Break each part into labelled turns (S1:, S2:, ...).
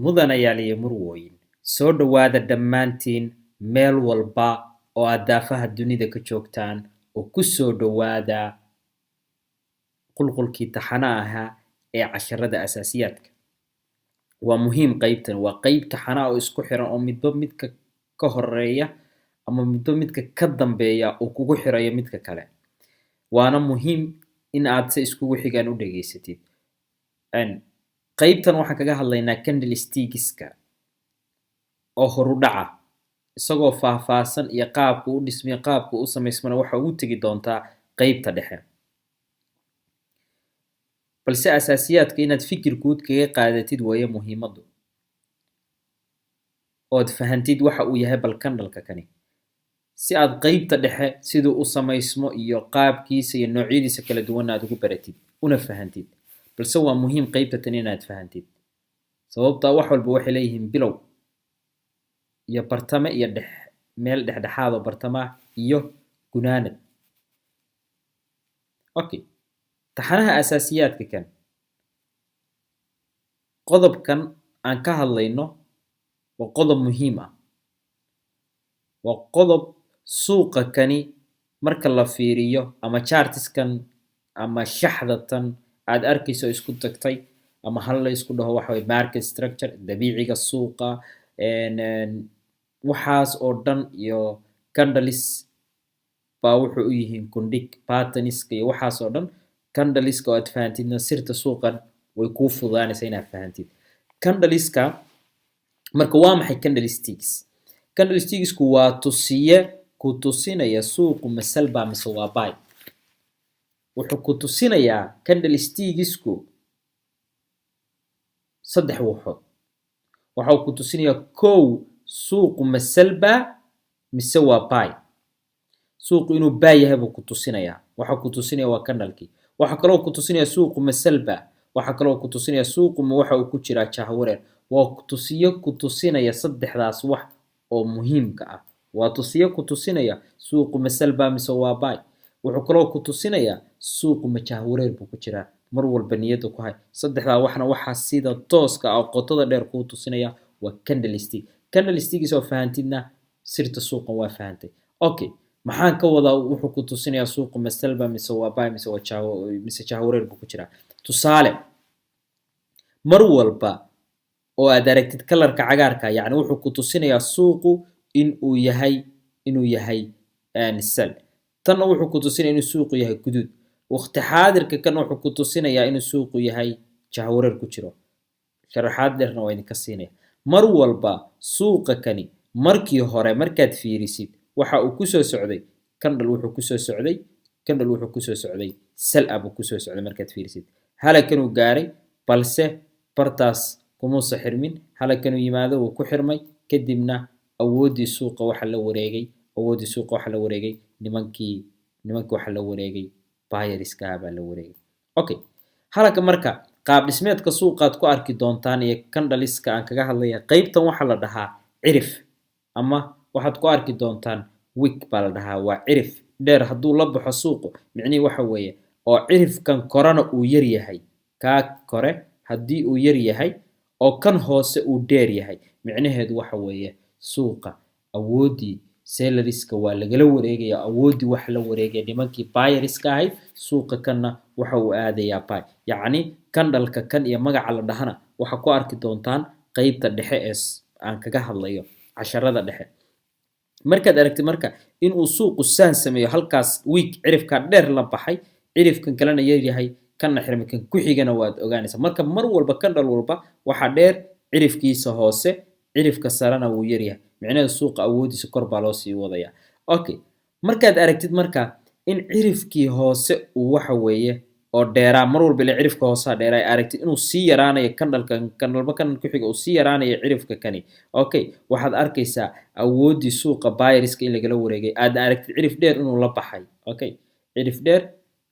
S1: mudanayaal iyo murwooyin soo dhowaada dhammaantiin meel walba oo aad daafaha dunida ka joogtaan oo ku soo dhowaada qulqulkii taxana ahaa ee casharada asaasiyaadka waa muhiim qaybtan waa qayb taxana oo isku xiran oo midba midka ka horeeya ama midba midka ka dambeeya oo kugu xirayo midka kale waana muhiim in aad si iskugu xigaan u dhageysatid qaybtan waxaan kaga hadlaynaa candlestickska oo horu dhaca isagoo faahfaahsan iyo qaabku u dhismay qaabku u samaysmana waxa ugu tegi doontaa qaybta dhexe balse asaasiyaadka inaad fikir guud kaga qaadatid weeye muhiimadu ood fahantid waxa uu yahay bal candleka kani si aad qaybta dhexe siduu u samaysmo iyo qaabkiisa iyo noocyadiisa kala duwan aad ugu baratid una fahantid balse waa muhiim qaybta tan inaad fahantid sababta wax walba waxay leeyihiin bilow iyo bartame iyo meel dhexdhexaad oo bartama iyo gunaanad okay taxanaha asaasiyaadka kan qodobkan aan ka hadlayno waa qodob muhiim ah waa qodob suuqa kani marka la fiiriyo ama chartiskan ama shaxdatan aad arkayso isku tagtay ama hal la isku dhaho waxa way market structure dabiiciga suuqa waxaas oo dhan iyo candles baa wuxuu u yihiin kundig patterniska iyo waxaas oo dhan candleska oo aad fahantidna sirta suuqan way kuu fududaanaysaa inaad fahantid candleska marka waa maxay candlesticks candlesticksku waa tusiye ku tusinaya suuqu masalba mise waa buy wuxuu ku tusinayaa candlesticksku saddex waxood waxa uu ku tusinayaa kow suuqu masalba mise waa buy suuqu inuu buy yahay buu ku tusinayaa waxa ku tusinaya waa candlekii waxa kaloo ku tusinaya suuqu masalba waxa kaloo ku tusinaya suuqu ma waxa uu ku jiraa jahwareer waa tusiyo ku tusinaya saddexdaas wax oo muhiimka ah waa tusiyo ku tusinaya suuqu masalba mise waa buy wuxuu kaloo ku tusinayaa suuqu ma jahwareer buu ku jiraa mar walba niyada ku hay saddexdaa waxna waxa sida tooska ah qotada dheer ku tusinaya waa candlesticks oo fahantidna sirta suuqan waa fahantay okay maxaan ka wadaa wuxuu ku tusinayaa suuqu masalba mise waa buy mise jahwareer buu ku jiraa tusaale mar walba oo aad aragtid kalarka cagaarka yacni wuxuu ku tusinayaa suuqu inuu yahay sell tanna wuxuu ku tusinayaa inuu suuqu yahay guduud waqti xaadirka kan wuxuu ku tusinayaa inuu suuqu yahay jahwareer ku jiro sharaxaad dheerna waa idinka siinaya mar walba suuqa kani markii hore markaad fiirisid waxa uu ku soo socday candle wuxuu ku soo socday sell up ku soo socday markaad fiirisid halakan uu gaaray balse bartaas kuma soo xirmin halakan uu yimaado uu ku xirmay kadibna awoodii suuqa waxa la wareegay nimankii waxa la wareegay buyerska baa la wareegay okay halka marka qaab dhismeedka suuqaad ku arki doontaan iyo candleska aan kaga hadlaya qaybtan waxa la dhahaa cirif ama waxaad ku arki doontaan wick baa la dhahaa waa cirif dheer hadduu la baxo suuqu micnihi waxa weeye oo cirifkan korana uu yar yahay kaa kore haddii uu yar yahay oo kan hoose uu dheer yahay micnaheedu waxa weeye suuqa awoodii selleriska waa lagala wareegaya awoodii wax la wareegaya nimankii buyerska ahayd suuqa kanna waxa uu aadayaa buy yacni candleka kan iyo magaca la dhahana waxa ku arki doontaan qaybta dhexe ee aan kaga hadlayo casharada dhexe markaad aragtid marka inuu suuqu saan sameeyo halkaas week cirifka dheer la baxay cirifkan kalena yar yahay kana xirmay kan ku xigana waad ogaanaysaa marka mar walba candle walba waxa dheer cirifkiisa hoose cirifka sarana wuu yar yahay micnaheedu suuqa awoodiisa kor baa loo sii wadaya okay markaad aragtid marka in cirifkii hoose uu waxa weeye oo dheeraa mar walba ilaa cirifka hoosaa dheeraa aragtid inuu sii yaraanayo candleba kan ku xiga uu sii yaraanayo cirifka kani okay waxaad arkaysaa awoodii suuqa buyerska in lagala wareegay aad aragtid cirif dheer inuu la baxay okay cirif dheer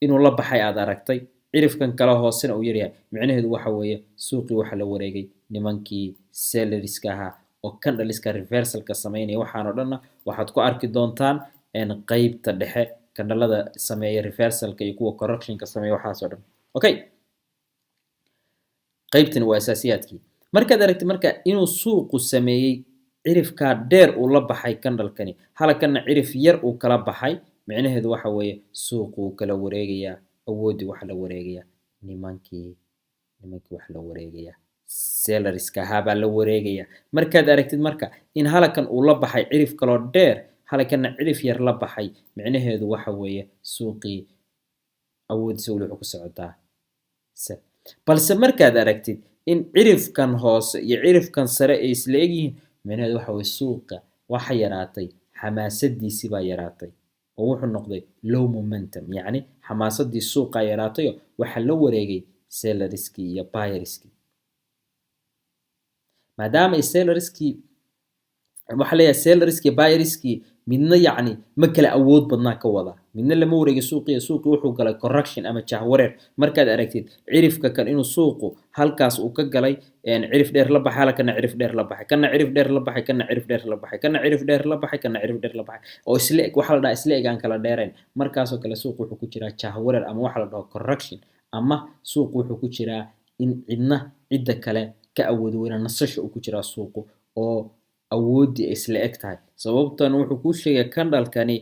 S1: inuu la baxay aad aragtay cirifkan kale hoosena uu yaryahay micnaheedu waxa weeye suuqii waxa la wareegay nimankii selleriska ahaa oo candleska reversalka sameynaya waxaan oo dhanna waxaad ku arki doontaan qaybta dhexe candlada sameeya reversalka iyo kuwa correctionka sameeya waxaas oo dhan okay qaybtan waa asaasiyaadkii markaad aragtid marka inuu suuqu sameeyey cirifkaa dheer uu la baxay candlekani halkanna cirif yar uu kala baxay micnaheedu waxa weeye suuqu wuu kala wareegayaa awooddii waxa la wareegayaa nimankii wax la wareegayaa sellerska ahaa baa la wareegayaa markaad aragtid marka in halkan uu la baxay cirif kaloo dheer halkanna cirif yar la baxay micnaheedu waxa weeye suuqii awooddiisa weli wuxuu ku socotaa sell balse markaad aragtid in cirifkan hoose iyo cirifkan sare ay isla egyihiin micnaheedu waxa weeye suuqa waxa yaraatay xamaasadiisii baa yaraatay oo wuxuu noqday low momentum yacni xamaasadii suuqaa yaraatayo waxaa la wareegay sellerskii iyo buyerskii maadaama ay sellerskii waxaa leeyahay sellerskii iyo buyerskii midna yacni ma kala awood badnaa ka wada midna lama wareegay suuqii wuxuu galay correction ama jahwareer markaad aragtid cirifka kan inuu suuqu halkaas uu ka galay cirif dheer la baxay halkana cirif dheer la baxay kana cirif dheer la baxay kana cirif dheer la baxay kana cirif dheer la baxay kana cirif dheer la baxay oo isla eg waxa la dhahaa isla eg aan kala dheerayn markaasoo kale suuqu wuxuu ku jiraa jahwareer ama waxa la dhaho correction ama suuqu wuxuu ku jiraa in cidda kale ka awood weyna nasasho uu ku jiraa suuqu oo awooddii ay isla eg tahay sababtan wuxuu kuu sheegaya candlekani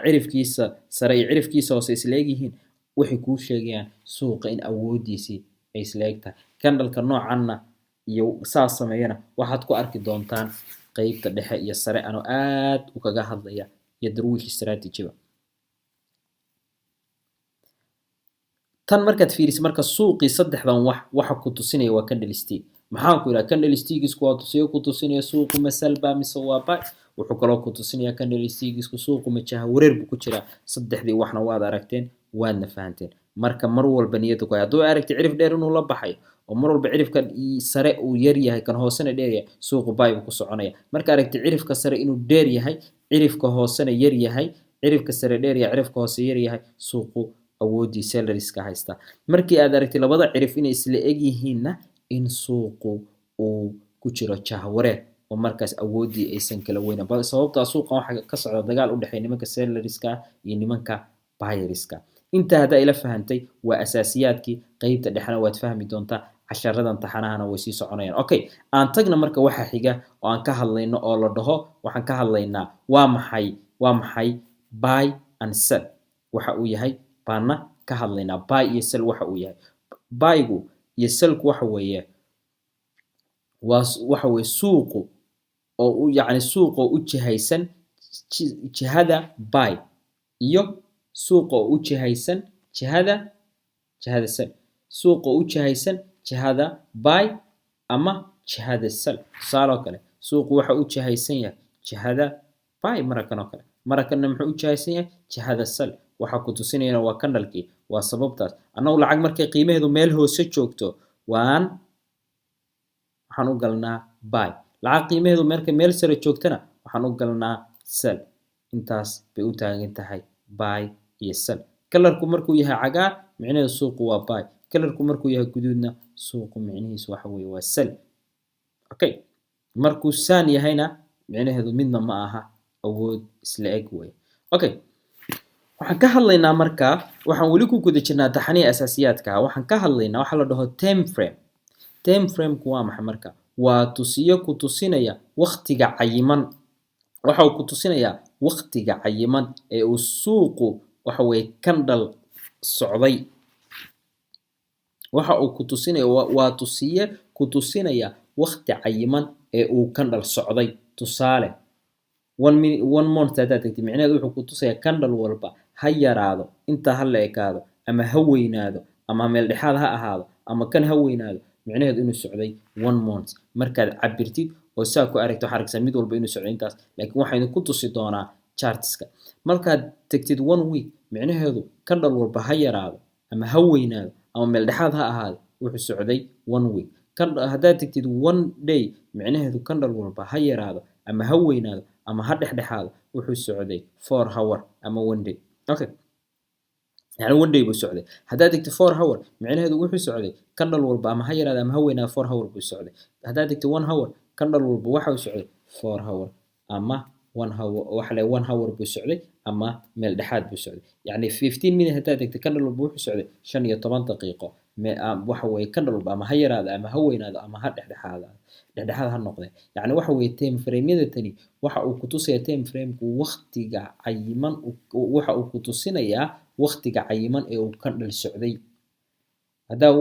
S1: cirifkiisa sare iyo cirifkiisa hoose isla eg yihiin waxay kuu sheegayaan suuqa in awooddiisii ay isla eg tahay candleka noocanna iyo saas sameeyana waxaad ku arki doontaan qeybta dhexe iyo sare anoo aad u kaga hadlaya iyo darwiish strategy-ba tan markaad fiiriso marka suuqii saddexdan waxa ku tusinaya waa candlestick maxaan ku yidhaha candlesticksku waa tusiyo ku tusinaya suuqu ma salba mise waa buy wuxuu kaloo ku tusinaya candlesticksku suuqu ma jahwareer buu ku jiraa saddexdii waxna waad aragteen waadna fahanteen marka mar walba niyadda ku hay hadduu aragti cirif dheer inuu la baxay oo mar walba cirifka sare uu yar yahay kan hoosena dheer yahay suuqu buy buu ku soconaya marka aragti cirifka sare inuu dheer yahay cirifka hoosena yar yahay cirifka sare dheer yahay cirifka hoose yar yahay suuqu awooddii sellerska haysta markii aad aragtid labada cirif inay isla eg yihiinna in suuqu uu ku jiro jahwareer oo markaas awooddii aysan kala weynan sababtaa suuqan waxa ka socda dagaal u dhexeeya nimanka sellerska iyo nimanka buyerska intaa haddaa ila fahantay waa asaasiyaadkii qeybta dhexena waad fahmi doontaa casharadan taxanahana way sii soconayaan okay aan tagna marka waxa xiga oo aan ka hadlayno oo la dhaho waxaan ka hadlaynaa waa maxay buy and sell waxa uu yahay baana ka hadlaynaa buy iyo sell waxa uu yahay buygu iyo sellku waxa weeye suuqu oo yacni suuqa oo u jihaysan jihada buy iyo suuqa oo u jihaysan jihada sell suuqa oo u jihaysan jihada buy ama jihada sell tusaaloo kale suuqu waxa u jihaysan yahay jihada buy marakan oo kale marakanna muxuu u jihaysan yahay jihada sell waxa ku tusinayana waa candlekii waa sababtaas annagu lacag markay qiimaheedu meel hoose joogto waxaan u galnaa buy lacag qiimaheedu markay meel sare joogtana waxaan u galnaa sell intaas bay u taagan tahay buy iyo sell kalarku markuu yahay cagaar micnaheedu suuqu waa buy kalarku markuu yahay guduudna suuqu micnihiisu waxa weeye waa sell okay markuu saan yahayna micnaheedu midna ma aha awood isla eg weeye okay waxaan ka hadlaynaa marka waxaan weli ku guda jirnaa taxaniya asaasiyaadka waxaan ka hadlaynaa waxa la dhaho time frameku waa maxay marka waa tusiyo ku tusinaya waqtiga cayiman waxa uu ku tusinayaa waqtiga cayiman ee uu suuqu waxa weeye candle socday waxa uu ku tusinaya waa tusiye ku tusinaya waqti cayiman ee uu candle socday tusaale one month haddaad tagtid micnaheedu wuxuu ku tusayaa candle walba ha yaraado intaa ha la ekaado ama ha weynaado ama meel dhexaad ha ahaado ama kan ha weynaado micnaheedu inuu socday one month markaad cabirtid oo saa ku aragto waxaa arkaysaa mid walba inuu socday intaas laakiin waxaynu ku tusi doonaa chartska markaad tagtid one week micnaheedu candle walba ha yaraado ama ha weynaado ama meel dhexaad ha ahaado wuxuu socday one week haddaad tagtid one day micnaheedu candle walba ha yaraado ama ha weynaado ama ha dhexdhexaado wuxuu socday 4 hour ama one day okay يعني one day buu socday haddaad tagtid 4 hour micnaheedu wuxuu socday candle walba ama ha yaraado ama ha weynaado 4 hour buu socday haddaad tagtid 1 hour candle walba waxa uu socday 4 hour ama waxa la 1 hour buu socday ama meel dhexaad buu socday yacni 15 minute haddaad egto candle walba wuxuu socday 15 daqiiqo waxa weeye candle walba ama ha yaraado ama ha weynaado ama ha dhexdhexaad ha noqdee yacni waxa weeye time frame-yada tani waxa uu ku tusayaa time frame-ku waqtiga cayiman waxa uu ku tusinayaa waqtiga cayiman ee uu candle socday haddaa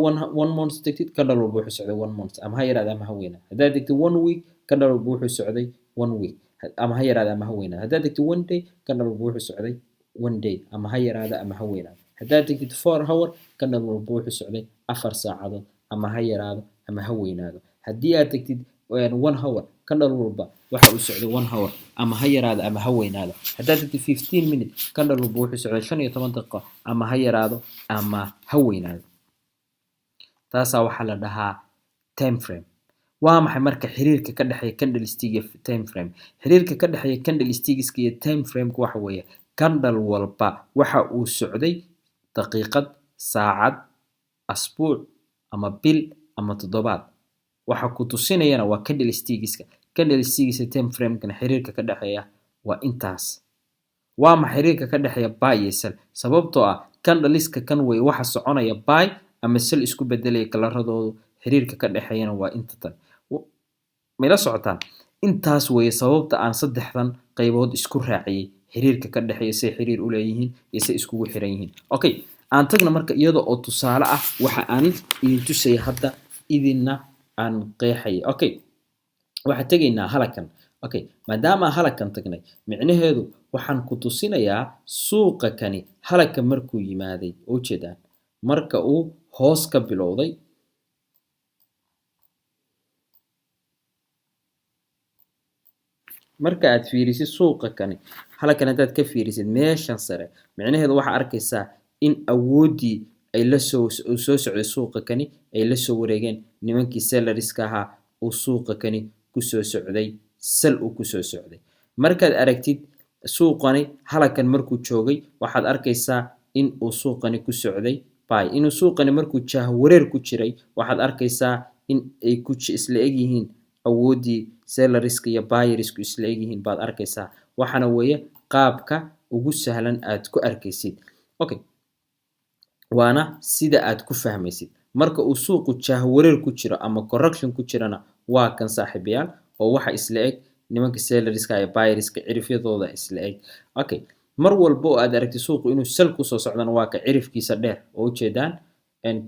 S1: one month tegtid candle walba wuxuu socday 1 month ama ha yaraado ama ha weynaado haddaad tegtid 1 week candle walba wuxuu socday 1 week ama ha yaraado ama ha weynaado haddaad tegtid 1 day candle walba wuxuu socday 1 day ama ha yaraado ama ha weynaado haddaad tegtid 4 hour candle walba wuxuu socday 4 saacadood ama ha yaraado ama ha weynaado haddii aad tegtid 1 hour candle walba waxa uu socday 1 hour ama ha yaraado ama ha weynaado haddaad tegtid 15 minute candle walba wuxuu socday 15 daqiiqo ama ha yaraado ama ha weynaado taasaa waxaa la dhahaa time frame waa maxay marka xiriirka ka dhexeeya candlestick iyo time frame xiriirka ka dhexeeya candlesticks iyo time frame-ku waxa weeye candle walba waxa uu socday daqiiqad saacad asbuuc ama bil ama toddobaad waxa ku tusinayana waa candlesticks iyo time frame-kana xiriirka ka dhexeeya waa intaas waa maxay xiriirka ka dhexeeya buy iyo sell sababtoo ah candleska kan weeye waxa soconaya buy ama sell isku bedelaya kalaradoodu xiriirka ka dhexeeyana waa inta tan mayla socotaan intaas weeye sababta aan saddexdan qaybood isku raaciyay xiriirka ka dhexeeya say xiriir u leeyihiin iyo say iskugu xiran yihiin okay aan tagna marka iyada oo tusaale ah waxa aan idin tusaya hadda idinna aan qeexaya okay waxaan tegaynaa halakan okay maadaama halakan tagnay micnaheedu waxaan ku tusinayaa suuqa kani halaka markuu yimaaday oo jeedaan marka uu hoos ka bilowday marka aad fiirisid suuqa kani halakan haddaad ka fiirisid meeshan sare micnaheedu waxaa arkaysaa in awooddii ay soo socday suuqa kani ay la soo wareegeen nimankii sellariska ahaa uu suuqa kani kusoo socday sal uu kusoo socday markaad aragtid suuqani halakan markuu joogay waxaad arkaysaa in uu suuqani ku socday buy inuu suuqani markuu jahwareer ku jiray waxaad arkaysaa in ay isla eg yihiin awooddii sellariska iyo buyeriska isla eg yihiin baad arkaysaa waxaana weeye qaabka ugu sahlan aad ku arkaysid okay waana sida aad ku fahmaysid marka uu suuqu jahwareer ku jiro ama correction ku jirana waa kan saaxiibayaal oo waxa isla eg nimanka sellariska iyo buyeriska cirifyadooda isla eg okay mar walba oo aad aragtid suuqu inuu sal kusoo socdana waa ka cirifkiisa dheer oo ujeedaan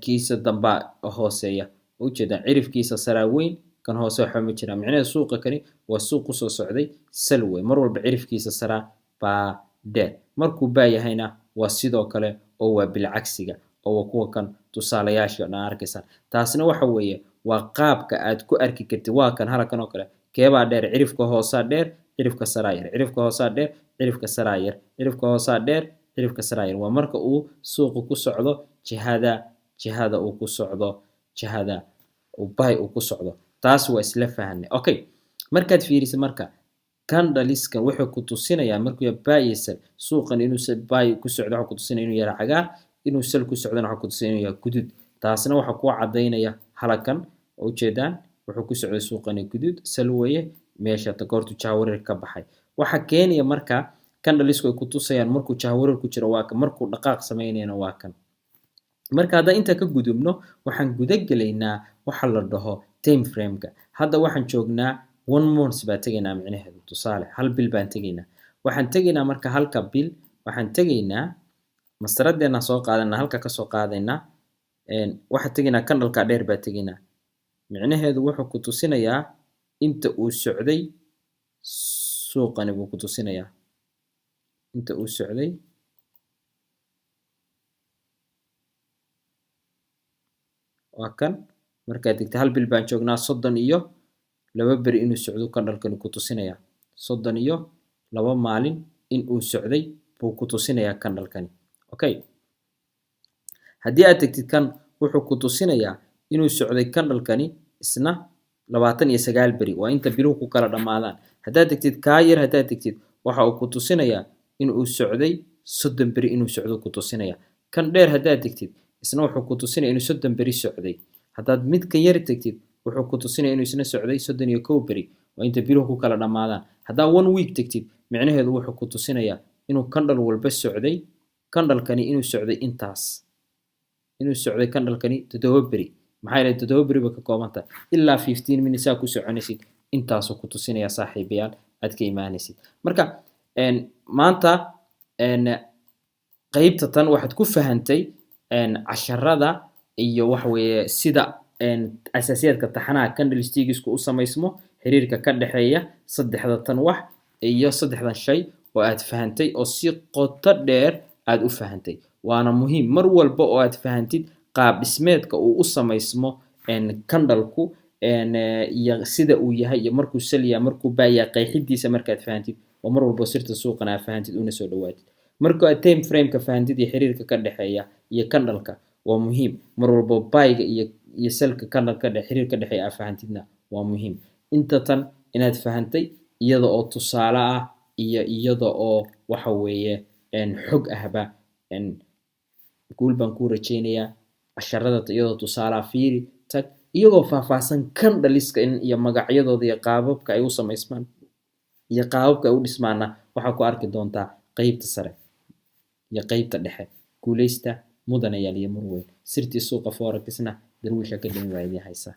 S1: kiisa damba hooseeya oo ujeedaan cirifkiisa saraa weyn kan hoose waxa ma jiraan micnaheedu suuqa kani waa suuq kusoo socday sal weyn mar walba cirifkiisa saraa baa dheer markuu baayahayna waa sidoo kale oo waa bilcagsiga oo waa kuwa kan tusaalayaasha dhan arkaysaan taasina waxa weeye waa qaabka aad ku arki kartid waa kan halakan oo kale keebaa dheer cirifka hoosaa dheer cirifka saraa yar cirifka hoosaa dheer cirifka saraa yar cirifka hoosaa dheer cirifka saraa yar waa marka uu suuqu ku socdo jihada uu ku socdo jihada uu buy uu ku socdo taas waa isla fahanay okay markaad fiirisid marka candleskan wuxuu ku tusinayaa markuu yahay buy iyo sell suuqan inuu buy ku socdo waxa ku tusinaya inuu yahay cagaar inuu sell ku socdona waxa ku tusinaya inuu yahay guduud taasna waxa ku cadaynaya halakan oo ujeedaan wuxuu ku socday suuqani guduud sell weeye meesha tagoortu jahwareer ka baxay waxa keenaya marka candlesku ay ku tusayaan markuu jahwareer ku jiro waa kan markuu dhaqaaq sameynayna waa kan marka hadda inta ka gudubno waxaan guda gelaynaa waxa la dhaho time frame-ka hadda waxaan joognaa 1 month baa tegaynaa micnaheedu tusaale hal bil baan tegaynaa waxaan tegaynaa marka halka bil waxaan tegaynaa masaradeena soo qaadanaa halka ka soo qaadaynaa waxaan tegaynaa candleka dheer baa tegaynaa micnaheedu wuxuu ku tusinayaa inta uu socday suuqani buu ku tusinayaa inta uu socday waa kan markaad digta hal bil baan joognaa 32 beri inuu socdo candlekani ku tusinayaa 32 maalin inuu socday buu ku tusinayaa candlekani okay haddii aad tegtid kan wuxuu ku tusinayaa inuu socday candlekani isna 29 beri waa inta biluhu ku kala dhamaadaan haddaad tegtid kaa yar haddaad tegtid waxa uu ku tusinayaa inuu socday 30 beri inuu socdo ku tusinaya kan dheer haddaad tegtid isna wuxuu ku tusinaya inuu 30 beri socday haddaad midkan yar tegtid wuxuu ku tusinaya inuu isna socday 31 beri waa inta biluhu ku kala dhamaadaan haddaad 1 week tegtid micnaheedu wuxuu ku tusinayaa inuu candle walba socday candlekani inuu socday intaas inuu socday candlekani 7 beri maxaa yeelay 7 beri ba ka kooban tahay ilaa 15 minutes ku soconaysid intaasoo ku tusinaya saaxiibayaal aad ka imaanaysid marka maanta qaybta tan waxaad ku fahantay casharada iyo waxa weeye sida asaasiyaadka taxanaha candlesticks u samaysmo xiriirka ka dhaxeeya saddexda tan wax iyo saddexdan shay oo aad fahantay oo si qoto dheer aad u fahantay waana muhiim mar walba oo aad fahantid qaab dhismeedka uu u samaysmo candleku iyo sida uu yahay iyo markuu saliya markuu baaya qeexidiisa markaad fahantid oo mar walba sirta suuqana aad fahantid una soo dhawaatid marka aad time frame ka fahantid iyo xiriirka ka dhaxeeya iyo candleka waa muhiim mar walba buyga iyo selka candleka xiriirka ka dhaxeeya aad fahantidna waa muhiim inta tan inaad fahantay iyada oo tusaale ah iyo iyada oo waxa weeye xog ahba guul baan ku rajeynayaa casharada iyadoo tusaale fiiri tag iyagoo faahfaahsan candleska iyo magacyadooda iyo qaababka ay u samaysmaan iyo qaababka ay u dhismaana waxaa ku arki doontaa qaybta sare iyo qaybta dhexe guuleysta mudanayaal iyo murweyn sirtii suuqa forecasna darwiisha ka dhimi waa idin haysaa